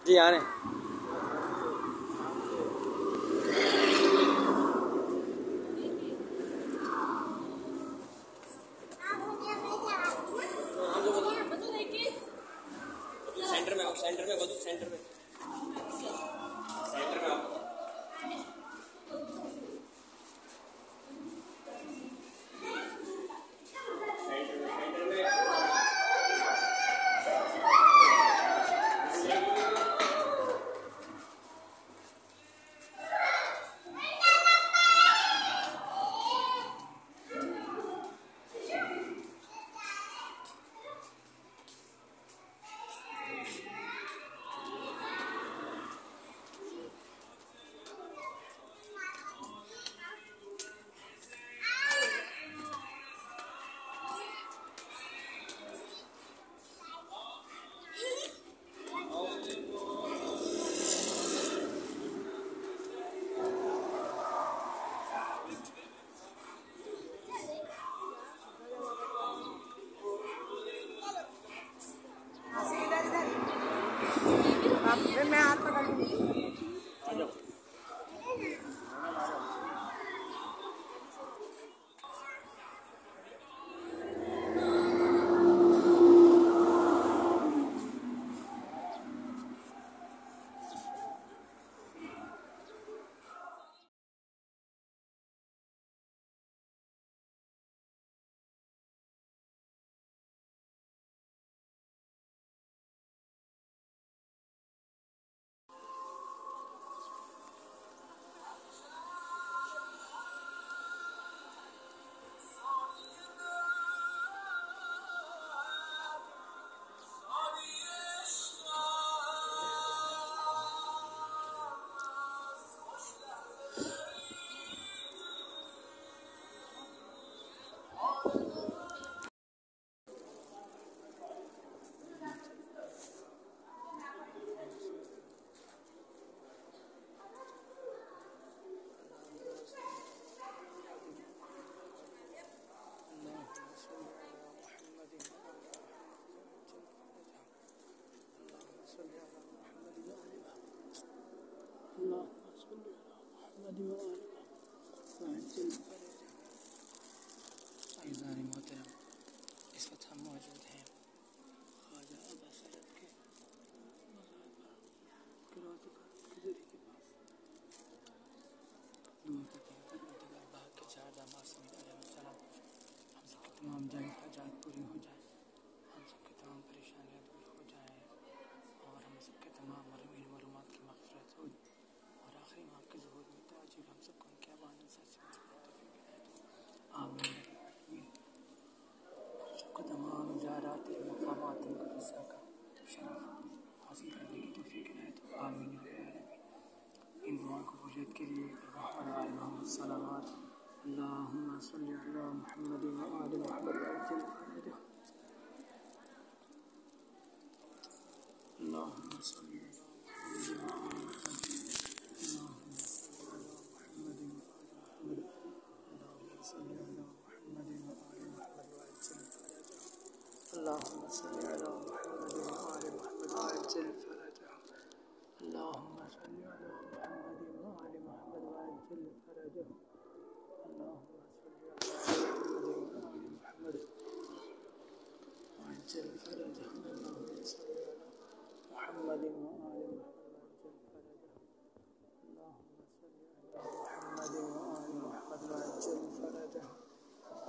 जी आ रहे हैं। सेंटर में आओ, सेंटर में बदू, सेंटर में, सेंटर में आओ। मैं हाथ पकड़ लूंगी। मोहतरम, इस वक्त हम मौजूद हैं ख्वाजा अबा सैयद के मज़ार के पास। दूर के बाग के चार दामाद अलैहिस्सलाम, हम सबकी तमाम जायज़ हाजात पूरी हो जाए, हम सबकी तमाम परेशानियाँ दूर हो जाएँ और हम सबके तमाम मरहूमीन मरहूमात की मग़फ़िरत हो और आखिरी माह के ज़ुहूर में ताजील हम सबको उनके अबान से आमीन। सबको तमाम ज़ारात मक़ामात मुक़द्दसा का शरफ़ हासिल करने की तौफ़ीक़ इनायत हो, आमीन। इन दुआ कबूलियत के लिए मोहम्मद सलावत अल्लाहुम्मा सल्लि अला मुहम्मद व आलि मुहम्मद वअज्जिल फ़रजह। अल्लाहुम्मा सल्लि अला अल्लाहुम्मा सल्लि अला मुहम्मद व आलि मुहम्मद वअज्जिल फ़रजह। अल्लाहुम्मा सल्लि अला मुहम्मद व आलि मुहम्मद वअज्जिल फ़रजह। अल्लाहुम्मा सल्लि अला मुहम्मद व आलि मुहम्मद वअज्जिल फ़रजह। अल्लाहुम्मा सल्लि अला मुहम्मद व आलि मुहम्मद वअज्जिल फ़रजह। अल्लाहुम्मा सल्लि अला मुहम्मद व आलि मुहम्मद वअज्जिल फ़रजह।